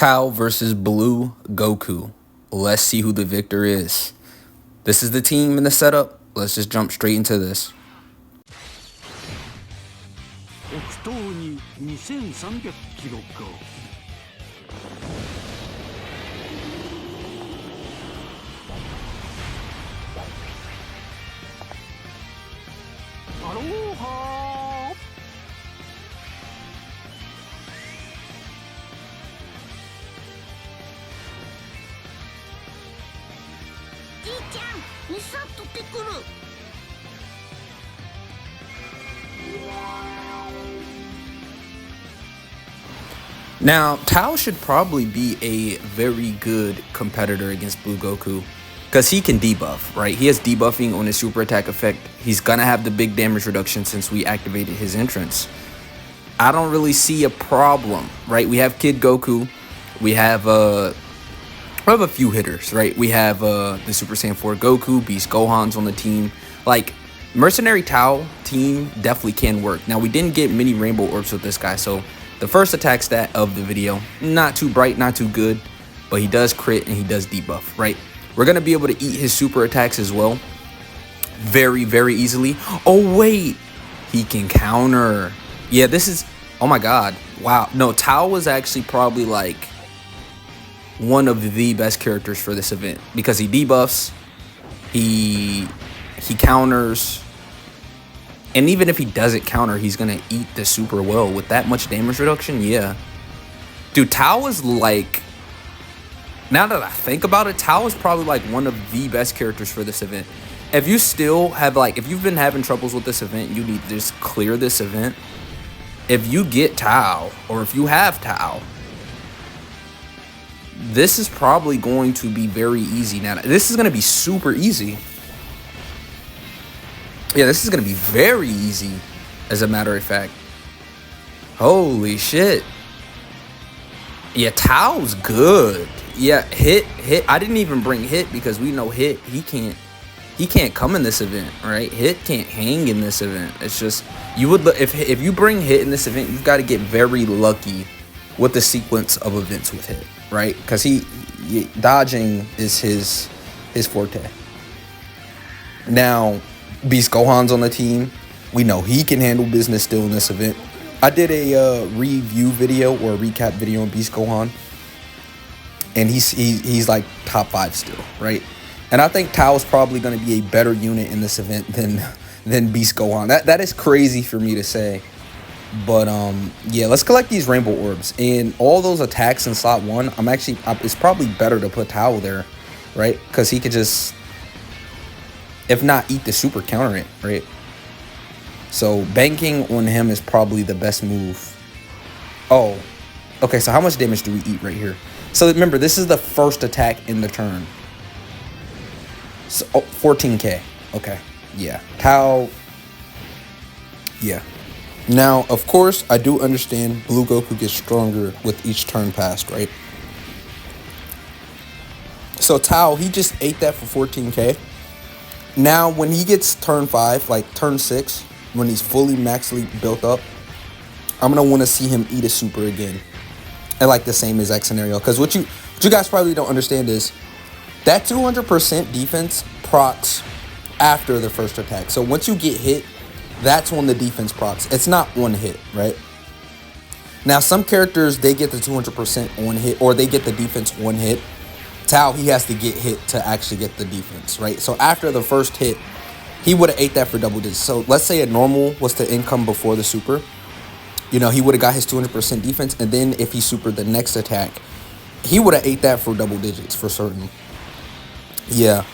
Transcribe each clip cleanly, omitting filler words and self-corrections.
Tao versus Blue Goku. Let's see who the victor is. This is the team and the setup. Let's just jump straight into this. 北東に2300キロか。アロハー。じいちゃん、餌取ってくる。Now, Tao should probably be a very good competitor against Blue Goku because he can debuff, right? He has debuffing on his super attack effect. He's gonna have the big damage reduction since we activated his entrance. I don't really see a problem, right? We have Kid Goku. We have a few hitters, right? We have the Super Saiyan 4 Goku, Beast Gohan's on the team. Like, Mercenary Tao team definitely can work. Now, we didn't get many Rainbow Orbs with this guy, so the first attack stat of the video, not too bright, not too good, but he does crit and he does debuff, right? We're going to be able to eat his super attacks as well very, very easily. Oh, wait, he can counter. Yeah, this is, oh my God, wow. No, Tao was actually probably like one of the best characters for this event because he debuffs, he counters, and even if he doesn't counter, he's gonna eat the super well with that much damage reduction. Yeah, dude, Tao is like, now that I think about it, Tao is probably like one of the best characters for this event. If you still have if you've been having troubles with this event, you need to just clear this event. If you get Tao, or if you have Tao, this is probably going to be very easy. Now, this is going to be super easy. Yeah, this is going to be very easy, as a matter of fact. Holy shit. Yeah, Tao's good. Yeah, hit. I didn't even bring hit because we know hit, he can't come in this event, right? Hit can't hang in this event. It's just, you would, if you bring hit in this event, you've got to get very lucky with the sequence of events with hit, right? Because he dodging is his forte. Now, Beast Gohan's on the team. We know he can handle business still in this event. I did a review video or a recap video on Beast Gohan, and he's like top 5 still, right? And I think Tao is probably going to be a better unit in this event than Beast Gohan. That is crazy for me to say. But yeah, let's collect these Rainbow Orbs and all those attacks in slot 1. It's probably better to put Tao there, right? Because he could just, if not eat the super, counter it, right? So banking on him is probably the best move. Oh, okay. So how much damage do we eat right here? So remember, this is the first attack in the turn. So 14k. Okay, yeah. Tao. Yeah. Now, of course, I do understand Blue Goku gets stronger with each turn passed, right? So Tao, he just ate that for 14k. Now, when he gets turn 5, like turn 6, when he's fully maximally built up, I'm going to want to see him eat a super again. And like the same exact scenario. Because what you guys probably don't understand is that 200% defense procs after the first attack. So once you get hit, that's when the defense procs. It's not one hit, right? Now, some characters, they get the 200% on hit, or they get the defense one hit. Tao, he has to get hit to actually get the defense, right? So after the first hit, he would have ate that for double digits. So let's say a normal was to income before the super. You know, he would have got his 200% defense, and then if he supered the next attack, he would have ate that for double digits for certain. Yeah,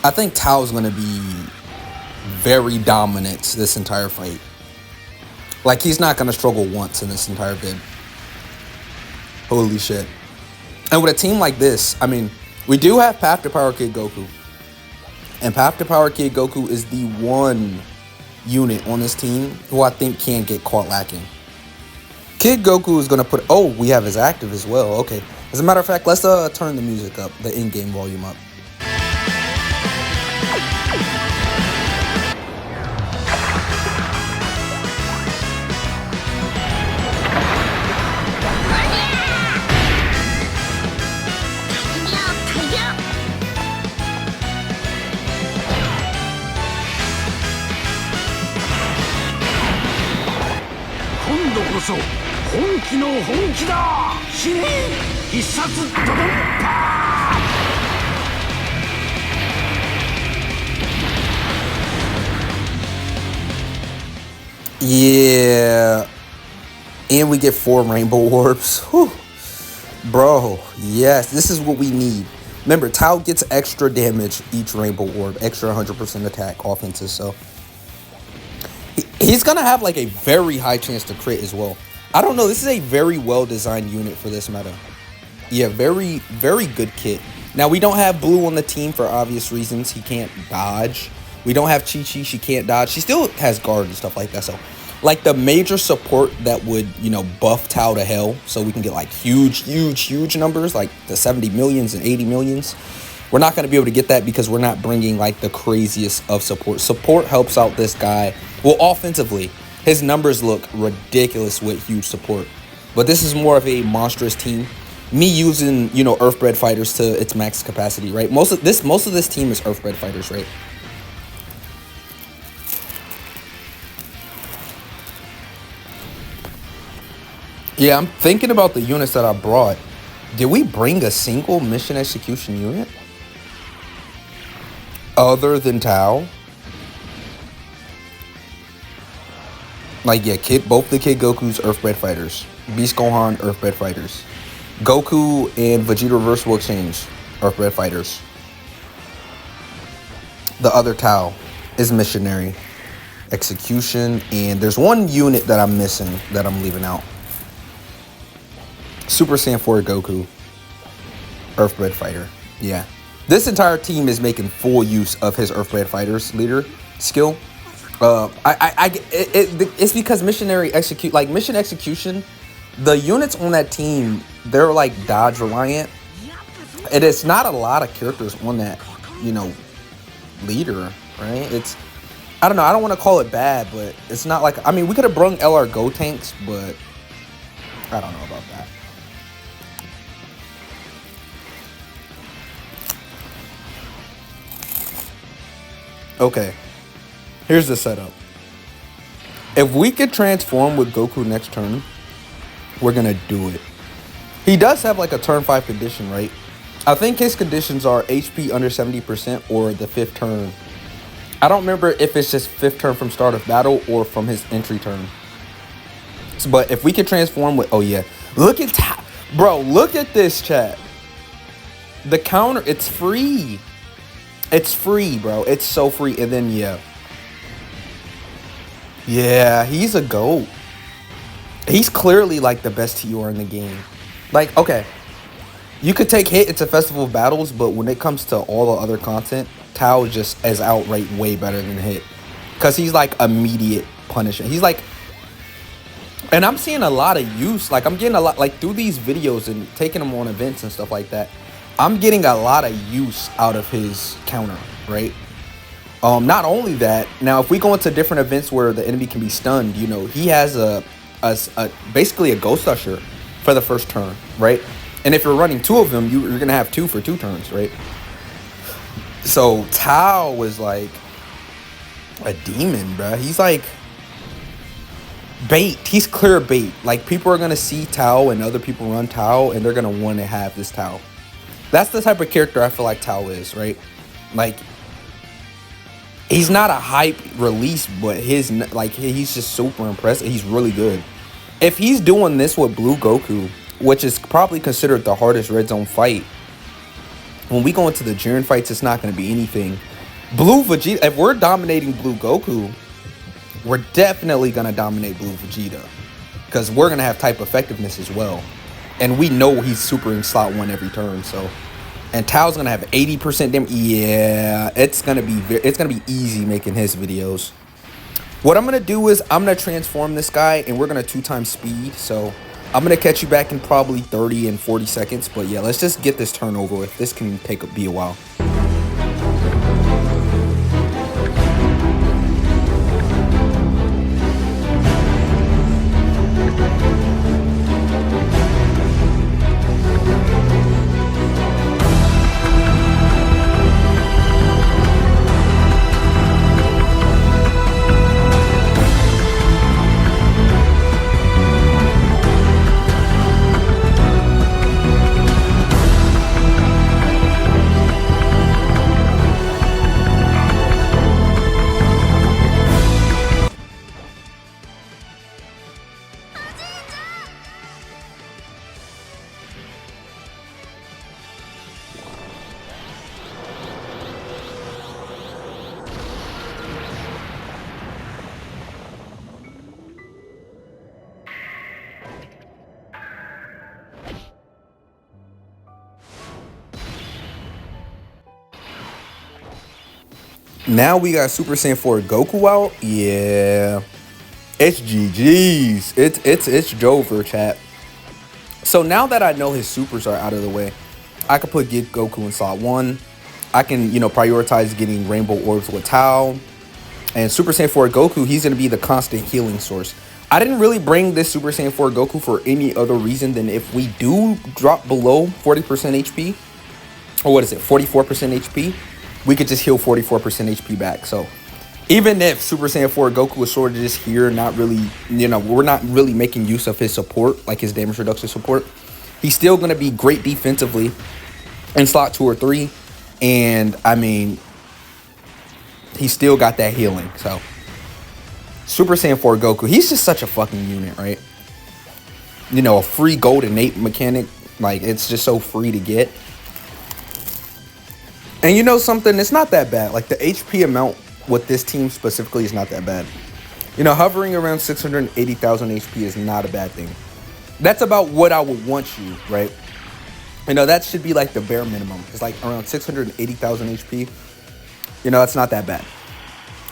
I think Tao's going to be very dominant this entire fight. Like, he's not going to struggle once in this entire bid. Holy shit. And with a team like this, I mean, we do have Path to Power Kid Goku. And Path to Power Kid Goku is the one unit on this team who I think can't get caught lacking. Kid Goku is going to put... Oh, we have his active as well. Okay. As a matter of fact, let's turn the music up, the in-game volume up. 気の本気だ死ね必殺ドドンパー Yeah. And we get 4 rainbow orbs. Whew. Bro, yes, this is what we need. Remember, Tao gets extra damage each rainbow orb, extra 100% attack offenses, so he's gonna have like a very high chance to crit as well. I don't know, this is a very well designed unit for this meta. Yeah, very, very good kit. Now, we don't have Blue on the team for obvious reasons. He can't dodge. We don't have Chi-Chi. She can't dodge. She still has guard and stuff like that. So, like, the major support that would, you know, buff Tao to hell so we can get, like, huge, huge, huge numbers, like the 70 millions and 80 millions. We're not going to be able to get that because we're not bringing, like, the craziest of support. Support helps out this guy. Well, offensively, his numbers look ridiculous with huge support. But this is more of a monstrous team. Me using, you know, Earthbred fighters to its max capacity, right? Most of this team is Earthbred fighters, right? Yeah, I'm thinking about the units that I brought. Did we bring a single mission execution unit other than Tao? Like, yeah, both the Kid Goku's Earthbred fighters. Beast Gohan, Earthbred fighters. Goku and Vegeta Reversal Exchange, Earthbred fighters. The other Tao is Missionary Execution, and there's one unit that I'm missing that I'm leaving out. Super Saiyan 4 Goku, Earthbred fighter. Yeah, this entire team is making full use of his Earthbred fighters leader skill. It's because mission execution. The units on that team, they're like dodge reliant, and it's not a lot of characters on that, you know, leader, right? It's, I don't know, I don't want to call it bad, but it's not like, I mean, we could have brung LR Go tanks, but I don't know about that. Okay, here's the setup. If we could transform with Goku next turn, we're gonna do it. He does have like a turn 5 condition, right? I think his conditions are HP under 70% or the 5th turn. I don't remember if it's just 5th turn from start of battle or from his entry turn. So, but if we could transform with, oh yeah, look at bro, look at this, chat. The counter, it's free. It's free, bro. It's so free. And then yeah, he's a GOAT. He's clearly like the best TR in the game. Like, okay, you could take hit into Festival of Battles, but when it comes to all the other content, Tao just is outright way better than hit. Because he's like immediate punishment. He's like, and I'm seeing a lot of use. Like, I'm getting a lot, like through these videos and taking them on events and stuff like that, I'm getting a lot of use out of his counter, right? Not only that, now if we go into different events where the enemy can be stunned, you know, he has basically a Ghost Usher for the first turn, right? And if you're running 2 of them, you're gonna have 2 for 2 turns, right? So Tao was like a demon, bro. He's like bait. He's clear bait. Like, people are gonna see Tao and other people run Tao, and they're gonna want to have this Tao. That's the type of character I feel like Tao is, right? Like, he's not a hype release, but he's just super impressive. He's really good. If he's doing this with Blue Goku, which is probably considered the hardest Redzone fight, when we go into the Jiren fights, it's not going to be anything. Blue Vegeta, if we're dominating Blue Goku, we're definitely going to dominate Blue Vegeta, because we're going to have type effectiveness as well. And we know he's super in slot 1 every turn, so. And Tao's gonna have 80% damage. Yeah, it's gonna be easy making his videos. What I'm gonna do is I'm gonna transform this guy, and we're gonna 2x speed. So I'm gonna catch you back in probably 30 and 40 seconds. But yeah, let's just get this turn over with. This can be a while. Now we got Super Saiyan 4 Goku out. Yeah. It's GG's. It's Jover, chat. So now that I know his supers are out of the way, I can get Goku in slot 1. I can, prioritize getting Rainbow Orbs with Tao. And Super Saiyan 4 Goku, he's going to be the constant healing source. I didn't really bring this Super Saiyan 4 Goku for any other reason than if we do drop below 40% HP, or what is it, 44% HP, we could just heal 44% HP back. So even if Super Saiyan 4 Goku is sort of just here, not really, we're not really making use of his support, like his damage reduction support, he's still going to be great defensively in slot 2 or 3. And I mean, he's still got that healing. So Super Saiyan 4 Goku, he's just such a fucking unit, right? A free golden ape mechanic, like it's just so free to get. And something, it's not that bad. Like the HP amount with this team specifically is not that bad. Hovering around 680,000 HP is not a bad thing. That's about what I would want you, right? That should be like the bare minimum. It's like around 680,000 HP. It's not that bad.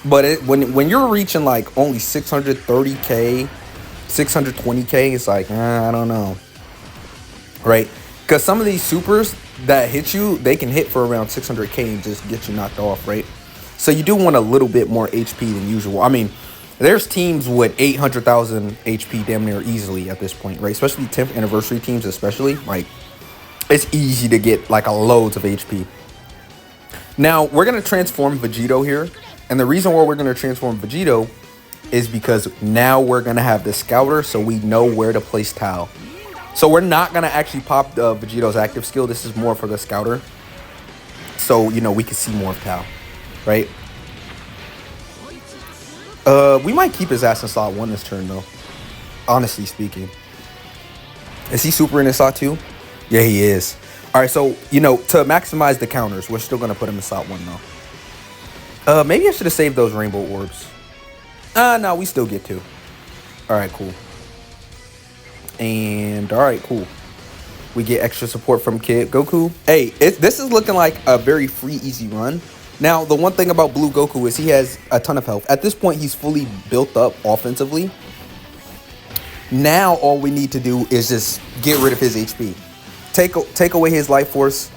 But when you're reaching like only 630k, 620k, it's like, I don't know. Right? Because some of these supers that hit you, they can hit for around 600k and just get you knocked off, right? So you do want a little bit more HP than usual. I mean, there's teams with 800,000 HP damn near easily at this point, right? Especially 10th anniversary teams, especially. Like, it's easy to get like a loads of HP. Now, we're going to transform Vegito here. And the reason why we're going to transform Vegito is because now we're going to have the Scouter, so we know where to place Tao. So we're not going to actually pop Vegito's active skill. This is more for the Scouter. So, we can see more of Tao, right? We might keep his ass in slot 1 this turn, though. Honestly speaking. Is he super in his slot 2? Yeah, he is. All right, so, to maximize the counters, we're still going to put him in slot 1, though. Maybe I should have saved those rainbow orbs. No, we still get 2. All right, cool. And, all right, cool. We get extra support from Kid Goku. Hey, this is looking like a very free, easy run. Now, the one thing about Blue Goku is he has a ton of health. At this point, he's fully built up offensively. Now, all we need to do is just get rid of his HP. Take away his life force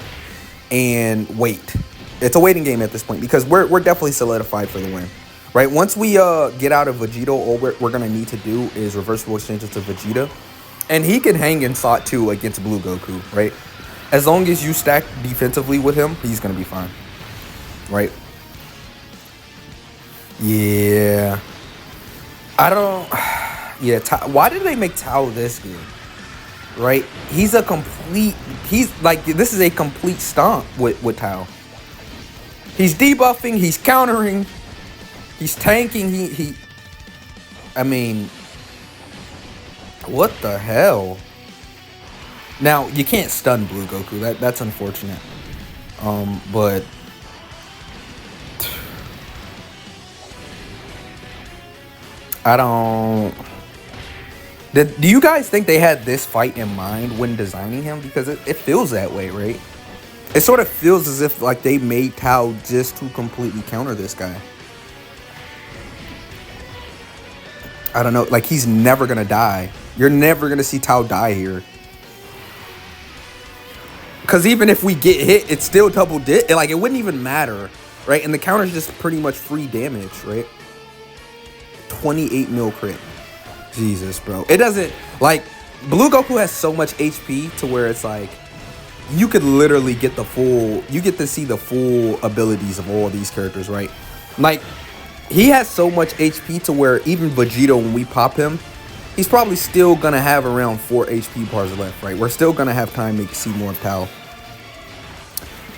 and wait. It's a waiting game at this point because we're definitely solidified for the win. Right? Once we get out of Vegito, all we're going to need to do is reversible exchange to Vegeta. And he can hang in slot 2 against Blue Goku, right? As long as you stack defensively with him, he's going to be fine. Right? Yeah. I don't... Yeah, why did they make Tao this good? Right? He's a complete... He's like... This is a complete stomp with Tao. He's debuffing. He's countering. He's tanking. He... I mean... What the hell? Now, you can't stun Blue Goku. That's unfortunate. But... I don't... Do you guys think they had this fight in mind when designing him? Because it feels that way, right? It sort of feels as if like they made Tao just to completely counter this guy. I don't know. Like, he's never going to die. You're never going to see Tao die here. Because even if we get hit, it's still double dip. Like, it wouldn't even matter, right? And the counter's just pretty much free damage, right? 28 mil crit. Jesus, bro. It doesn't, like, Blue Goku has so much HP to where it's like, you could literally get the full, you get to see the full abilities of all these characters, right? Like, he has so much HP to where even Vegito, when we pop him, he's probably still going to have around 4 HP bars left, right? We're still going to have time to see more of Tao.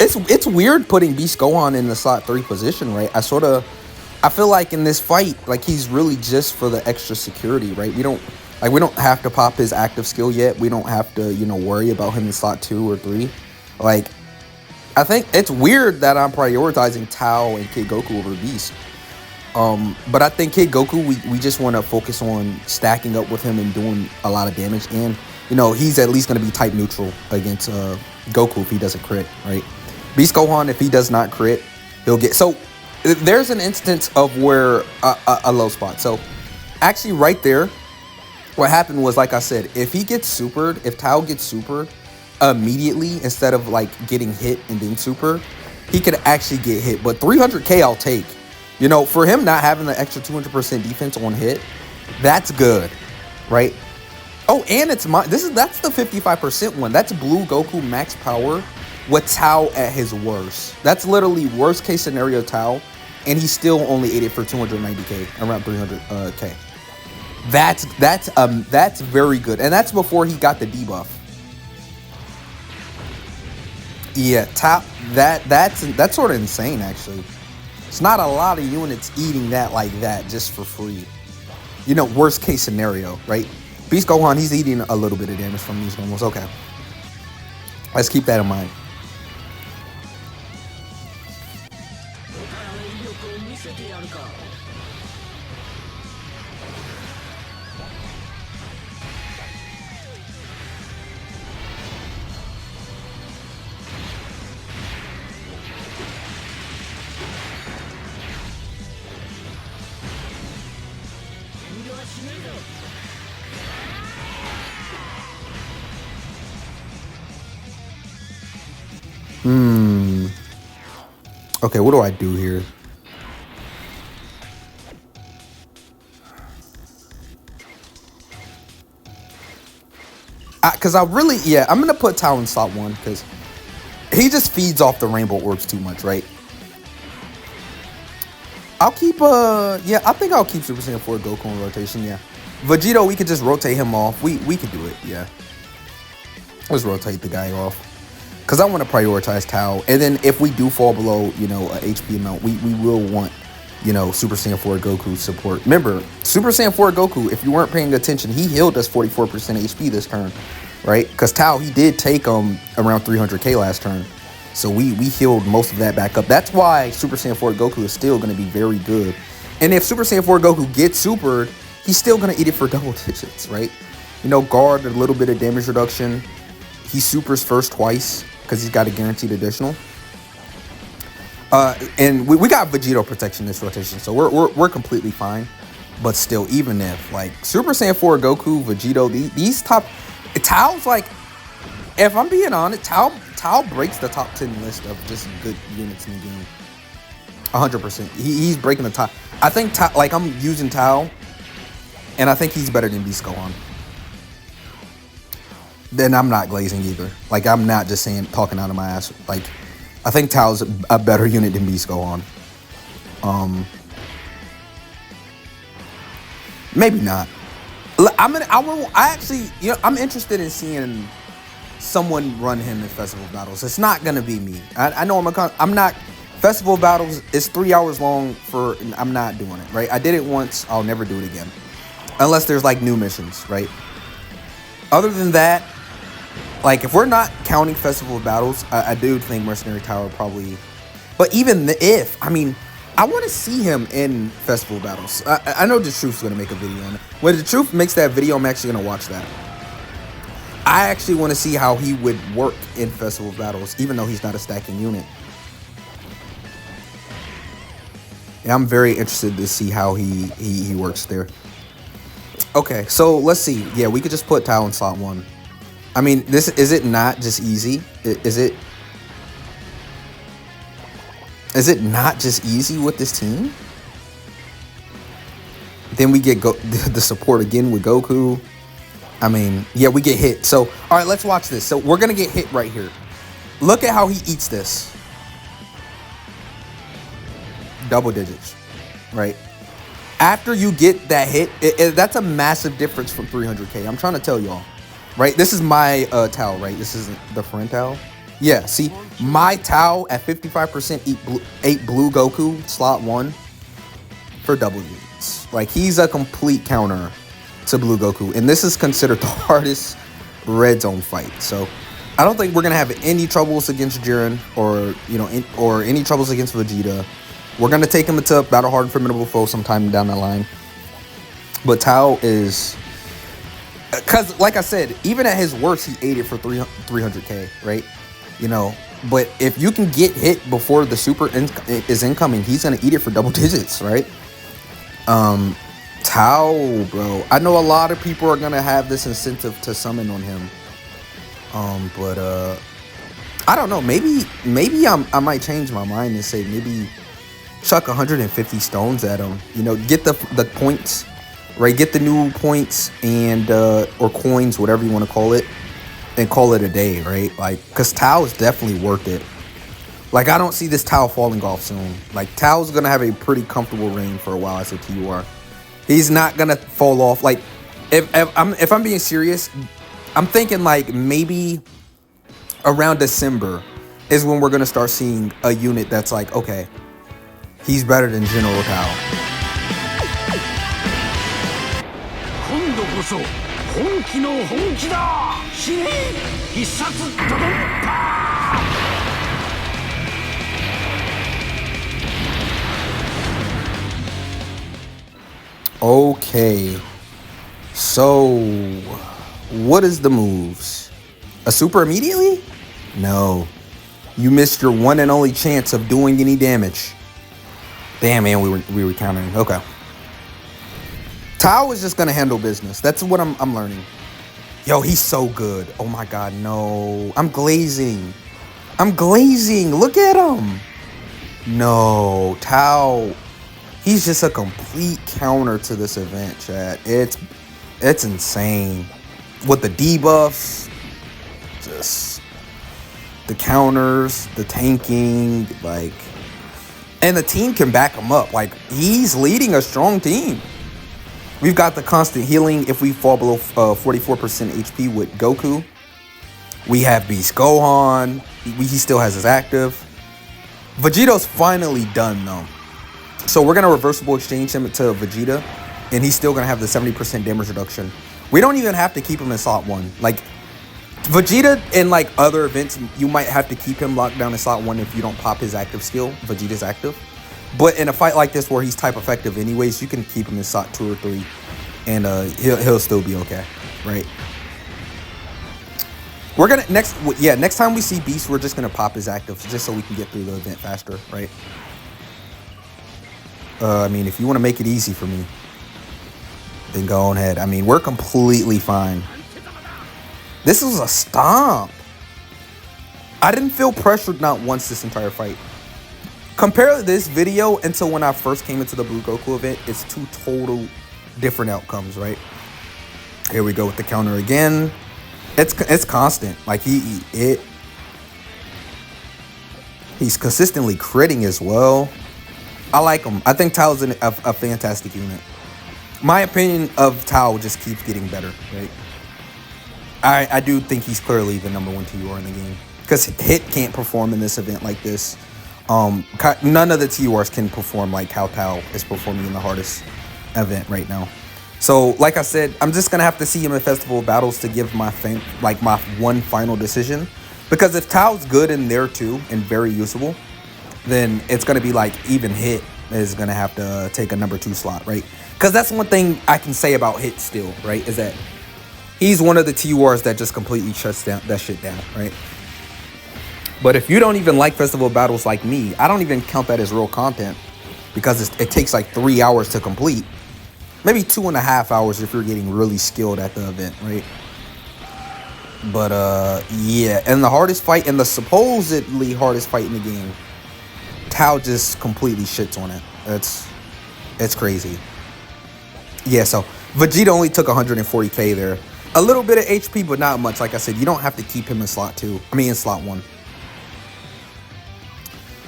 It's weird putting Beast Gohan in the slot 3 position, right? I feel like in this fight, like, he's really just for the extra security, right? We don't have to pop his active skill yet. We don't have to, worry about him in slot 2 or 3. Like, I think it's weird that I'm prioritizing Tao and Kid Goku over Beast. But I think Kid Goku, we just want to focus on stacking up with him and doing a lot of damage. And, he's at least going to be type neutral against Goku if he doesn't crit, right? Beast Gohan, if he does not crit, he'll get... So, there's an instance of where a low spot. So actually right there, what happened was, like I said, if he gets supered, if Tao gets supered immediately instead of like getting hit and then super, he could actually get hit. But 300k I'll take. You know, for him not having the extra 200% defense on hit, that's good, right? Oh, and that's the 55% one. That's Blue Goku max power with Tao at his worst. That's literally worst case scenario Tao, and he still only ate it for 290k, around 300k. That's very good, and that's before he got the debuff. Yeah, that's sort of insane actually. It's not a lot of units eating that like that just for free. You know, worst case scenario, right? Beast Gohan, he's eating a little bit of damage from these normals. Okay, let's keep that in mind. Okay, what do I do here? Because I'm gonna put Tao in slot 1 because he just feeds off the rainbow orbs too much, right? I'll keep I think I'll keep Super Saiyan 4 Goku in rotation. Yeah, Vegito, we could just rotate him off. We could do it. Yeah, let's rotate the guy off. Because I want to prioritize Tao. And then if we do fall below, you know, a HP amount, we will want, you know, Super Saiyan 4 Goku support. Remember, Super Saiyan 4 Goku, if you weren't paying attention, he healed us 44% HP this turn, right? Because Tao, he did take around 300k last turn. So we healed most of that back up. That's why Super Saiyan 4 Goku is still going to be very good. And if Super Saiyan 4 Goku gets supered, he's still going to eat it for double digits, right? You know, guard a little bit of damage reduction. He supers first twice, because he's got a guaranteed additional. And we got Vegito protection this rotation, so we're completely fine. But still, even if like Super Saiyan 4 Goku, Vegito, these top Tao's like, if I'm being honest, Tao breaks the top 10 list of just good units in the game. 100%. He's breaking the top. I think Tao, like I'm using Tao, and I think he's better than Beast Gohan. Then I'm not glazing either. Like, I'm not just talking out of my ass. Like, I think Tao's a better unit than Beast Gohan. Maybe not. I'm interested in seeing someone run him in festival battles. It's not gonna be me. I know I'm not. Festival battles is 3 hours long I'm not doing it, right? I did it once. I'll never do it again, unless there's like new missions, right? Other than that, like, if we're not counting festival battles, I do think Mercenary Tower probably. But even I want to see him in festival battles. I know the Truth's going to make a video on it. When the Truth makes that video, I'm actually going to watch that. I actually want to see how he would work in festival battles, even though he's not a stacking unit. Yeah, I'm very interested to see how he works there. Okay, so let's see. Yeah, we could just put Tao in slot 1. I mean, is it not just easy? Is it not just easy with this team? Then we get the support again with Goku. I mean, yeah, we get hit. So, all right, let's watch this. So we're going to get hit right here. Look at how he eats this. Double digits, right? After you get that hit, that's a massive difference from 300k. I'm trying to tell y'all. Right, this is my Tao, right? This is the friend Tao. Yeah, see, my Tao at 55% ate blue Goku, slot 1, for double units. Like, he's a complete counter to blue Goku. And this is considered the hardest Redzone fight. So, I don't think we're going to have any troubles against Jiren or, you know, or any troubles against Vegeta. We're going to take him into Battle Hard and Formidable Foe sometime down the line. But Tao is... Because, like I said, even at his worst, he ate it for 300k, right? you know. But if you can get hit before the super is incoming, he's gonna eat it for double digits, right? Tao, bro. I know a lot of people are gonna have this incentive to summon on him. But I don't know. Maybe I might change my mind and say maybe chuck 150 stones at him. You know, get the points, right? Get the new points and or coins, whatever you want to call it, and call it a day, right? Like, cause Tao is definitely worth it. Like, I don't see this Tao falling off soon. Like, Tao's gonna have a pretty comfortable reign for a while as a TUR. He's not gonna fall off. Like, if I'm being serious, I'm thinking like maybe around December is when we're gonna start seeing a unit that's like, okay, he's better than General Tao. 今度こそ本気の本気だ。死ね必殺ドドンパー。 Okay, so what is the moves? A super immediately? No, you missed your one and only chance of doing any damage. Damn, man, we were counting. Okay, Tao is just gonna handle business. That's what I'm learning. Yo, he's so good. Oh my god, no, I'm glazing. Look at him. No, Tao. He's just a complete counter to this event, chat. It's insane. With the debuffs, just the counters, the tanking, like, and the team can back him up. Like, he's leading a strong team. We've got the constant healing if we fall below 44% HP with Goku. We have Beast Gohan. He still has his active. Vegeto's finally done, though. So we're going to reversible exchange him to Vegeta, and he's still going to have the 70% damage reduction. We don't even have to keep him in slot 1. Like, Vegeta in, like, other events, you might have to keep him locked down in slot 1 if you don't pop his active skill, Vegeta's active. But in a fight like this where he's type effective anyways, you can keep him in slot 2 or 3, and he'll still be okay, right? We're going to, next time we see Beast, we're just going to pop his actives just so we can get through the event faster, right? I mean, if you want to make it easy for me, then go on ahead. I mean, we're completely fine. This was a stomp. I didn't feel pressured not once this entire fight. Compare this video until when I first came into the Blue Goku event. It's two total different outcomes, right? Here we go with the counter again. It's constant. Like, he's consistently critting as well. I like him. I think Tao's a fantastic unit. My opinion of Tao just keeps getting better, right? I do think he's clearly the #1 TUR in the game. Because Hit can't perform in this event like this. None of the TURs can perform like how Tao is performing in the hardest event right now. So, like I said, I'm just going to have to see him in Festival of Battles to give my one final decision. Because if Tao's good in there too and very usable, then it's going to be like even Hit is going to have to take a #2 slot, right? Because that's one thing I can say about Hit still, right? Is that he's one of the TURs that just completely shuts that shit down, right? But if you don't even like Festival of Battles like me, I don't even count that as real content because it takes like 3 hours to complete. Maybe 2.5 hours if you're getting really skilled at the event, right? But yeah, and the hardest fight and the supposedly hardest fight in the game, Tao just completely shits on it. It's crazy. Yeah, so Vegeta only took 140k there. A little bit of HP, but not much. Like I said, you don't have to keep him in slot 2. I mean, in slot 1.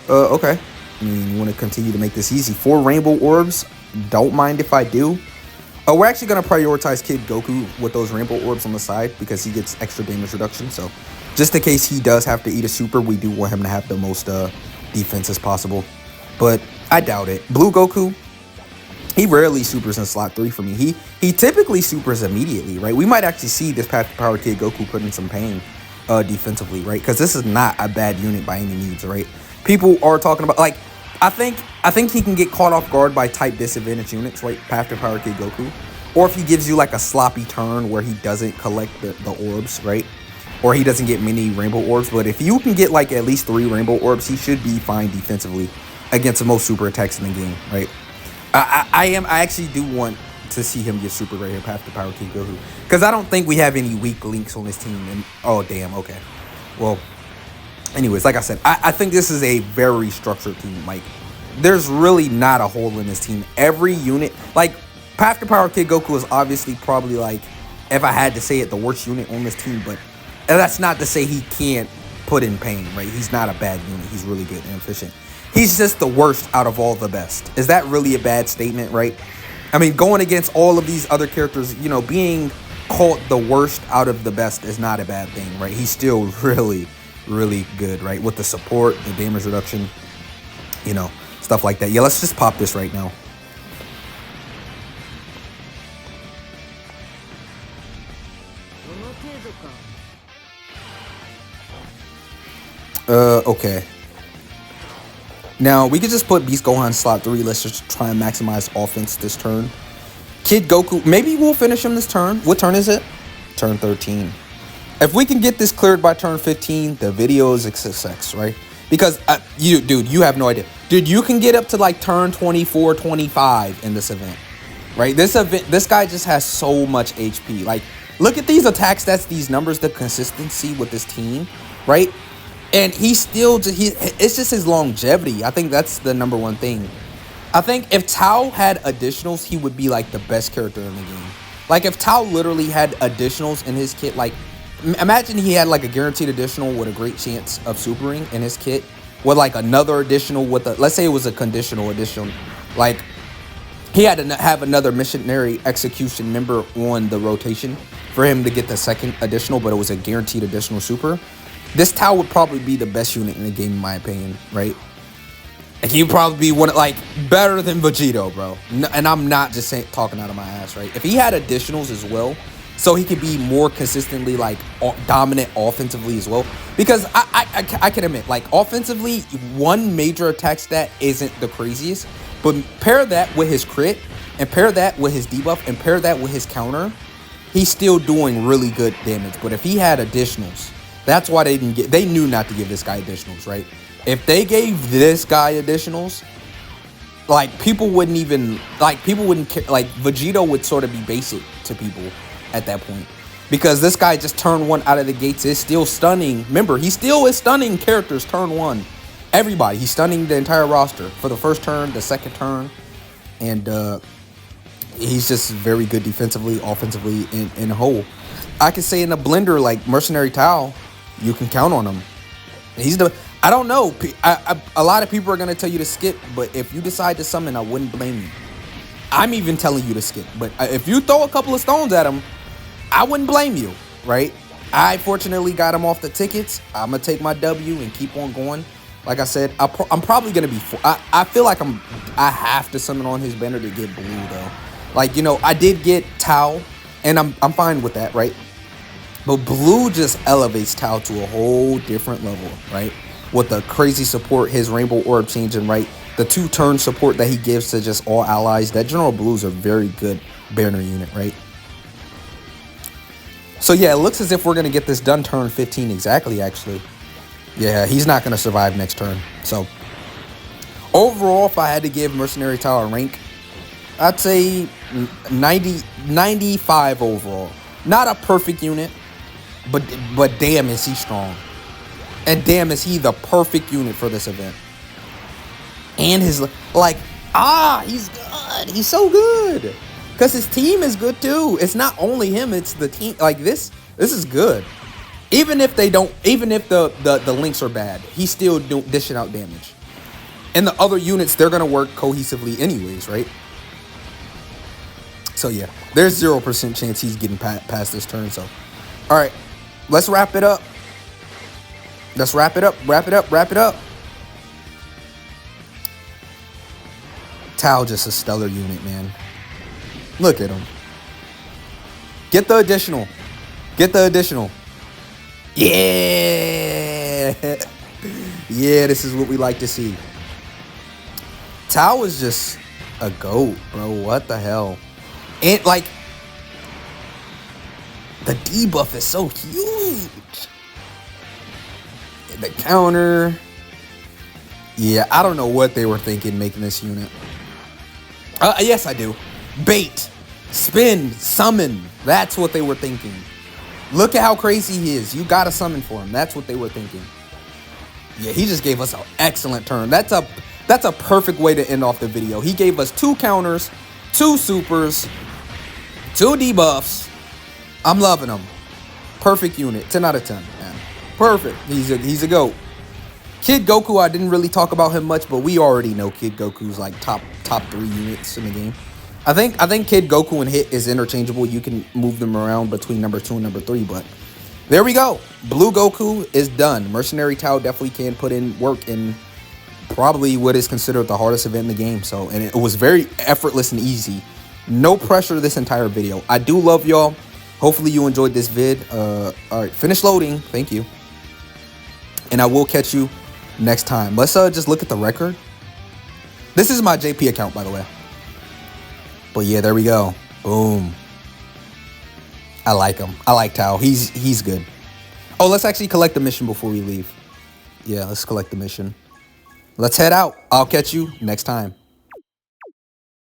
Okay. I mean, you want to continue to make this easy. 4 rainbow orbs. Don't mind if I do. We're actually going to prioritize Kid Goku with those rainbow orbs on the side because he gets extra damage reduction. So just in case he does have to eat a super, we do want him to have the most defense as possible. But I doubt it. Blue Goku, he rarely supers in slot 3 for me. He typically supers immediately, right? We might actually see this Path to Power Kid Goku put in some pain defensively, right? Because this is not a bad unit by any means, right? People are talking about, like, I think he can get caught off guard by type disadvantage units, right? Path to Power Kid Goku. Or if he gives you like a sloppy turn where he doesn't collect the orbs, right? or he doesn't get many rainbow orbs. But if you can get like at least 3 rainbow orbs, he should be fine defensively against the most super attacks in the game, right? I actually do want to see him get super right here, Path to Power Kid Goku, because I don't think we have any weak links on this team. And oh damn, okay, well, anyways, like I said, I think this is a very structured team. Like, there's really not a hole in this team. Every unit, like Path to Power Kid Goku is obviously probably, like, if I had to say it, the worst unit on this team. But that's not to say he can't put in pain, right? He's not a bad unit. He's really good and efficient. He's just the worst out of all the best. Is that really a bad statement, right? I mean, going against all of these other characters, you know, being called the worst out of the best is not a bad thing, right? He's still really, really good, right? With the support, the damage reduction, you know, stuff like that. Yeah, let's just pop this right now. Okay. Now, we could just put Beast Gohan slot 3. Let's just try and maximize offense this turn. Kid Goku, maybe we'll finish him this turn. What turn is it? Turn 13. If we can get this cleared by turn 15, the video is a success, right? Because, dude, you have no idea. Dude, you can get up to like turn 24, 25 in this event, right? This guy just has so much HP. Like, look at these attack stats, these numbers, the consistency with this team, right? And he's still, it's just his longevity. I think that's the number one thing. I think if Tao had additionals, he would be like the best character in the game. Like if Tao literally had additionals in his kit, like imagine he had like a guaranteed additional with a great chance of supering in his kit with like another additional with a, let's say it was a conditional addition. Like he had to have another missionary execution member on the rotation for him to get the second additional, but it was a guaranteed additional super. This Tao would probably be the best unit in the game, in my opinion, right? And he'd probably be one, like, better than Vegito, bro. And I'm not just talking out of my ass, right? If he had additionals as well, so he could be more consistently, like, dominant offensively as well. Because I can admit, like, offensively, one major attack stat isn't the craziest. But pair that with his crit, and pair that with his debuff, and pair that with his counter, he's still doing really good damage. But if he had additionals, that's why they didn't they knew not to give this guy additionals, right? If they gave this guy additionals, like people wouldn't care. Like Vegito would sort of be basic to people at that point. Because this guy just turn 1 out of the gates is still stunning. Remember, he still is stunning characters turn 1. Everybody, he's stunning the entire roster for the first turn, the second turn. And he's just very good defensively, offensively, in a whole. I could say in a blender like Mercenary Tao, you can count on him. He's the, I don't know. A lot of people are going to tell you to skip, but if you decide to summon, I wouldn't blame you. I'm even telling you to skip, but if you throw a couple of stones at him, I wouldn't blame you, right? I fortunately got him off the tickets. I'm going to take my W and keep on going. Like I said, I'm probably going to be, I feel like I have to summon on his banner to get blue though. Like, you know, I did get Tao and I'm fine with that, right? But blue just elevates Tao to a whole different level, right? With the crazy support, his rainbow orb changing, right? The 2-turn support that he gives to just all allies. That General Blue is a very good banner unit, right? So yeah, it looks as if we're going to get this done turn 15 exactly, actually. Yeah, he's not going to survive next turn. So overall, if I had to give Mercenary Tao a rank, I'd say 95 overall. Not a perfect unit. But damn, is he strong. And damn, is he the perfect unit for this event. And his, like, he's good. He's so good. Because his team is good too. It's not only him, it's the team. Like, this is good. Even if they don't, even if the links are bad, he's still dishing out damage. And the other units, they're going to work cohesively anyways, right? So yeah, there's 0% chance he's getting past this turn. So, all right. Let's wrap it up. Let's wrap it up. Wrap it up. Wrap it up. Tao just a stellar unit, man. Look at him. Get the additional. Get the additional. Yeah. Yeah, this is what we like to see. Tao is just a goat, bro. What the hell? And like, the debuff is so huge. The counter. Yeah, I don't know what they were thinking making this unit. Yes, I do. Bait, spin, summon. That's what they were thinking. Look at how crazy he is. You got to summon for him. That's what they were thinking. Yeah, he just gave us an excellent turn. That's a perfect way to end off the video. He gave us 2 counters, 2 supers, 2 debuffs. I'm loving him. Perfect unit. 10 out of 10, man. Perfect. He's a GOAT. Kid Goku, I didn't really talk about him much, but we already know Kid Goku's like top 3 units in the game. I think Kid Goku and Hit is interchangeable. You can move them around between number 2 and number 3, but there we go. Blue Goku is done. Mercenary Tao definitely can put in work in probably what is considered the hardest event in the game. So, and it was very effortless and easy. No pressure this entire video. I do love y'all. Hopefully you enjoyed this vid. All right, finish loading. Thank you. And I will catch you next time. Let's just look at the record. This is my JP account, by the way. But yeah, there we go. Boom. I like him. I like Tao. He's good. Oh, let's actually collect the mission before we leave. Yeah, let's collect the mission. Let's head out. I'll catch you next time.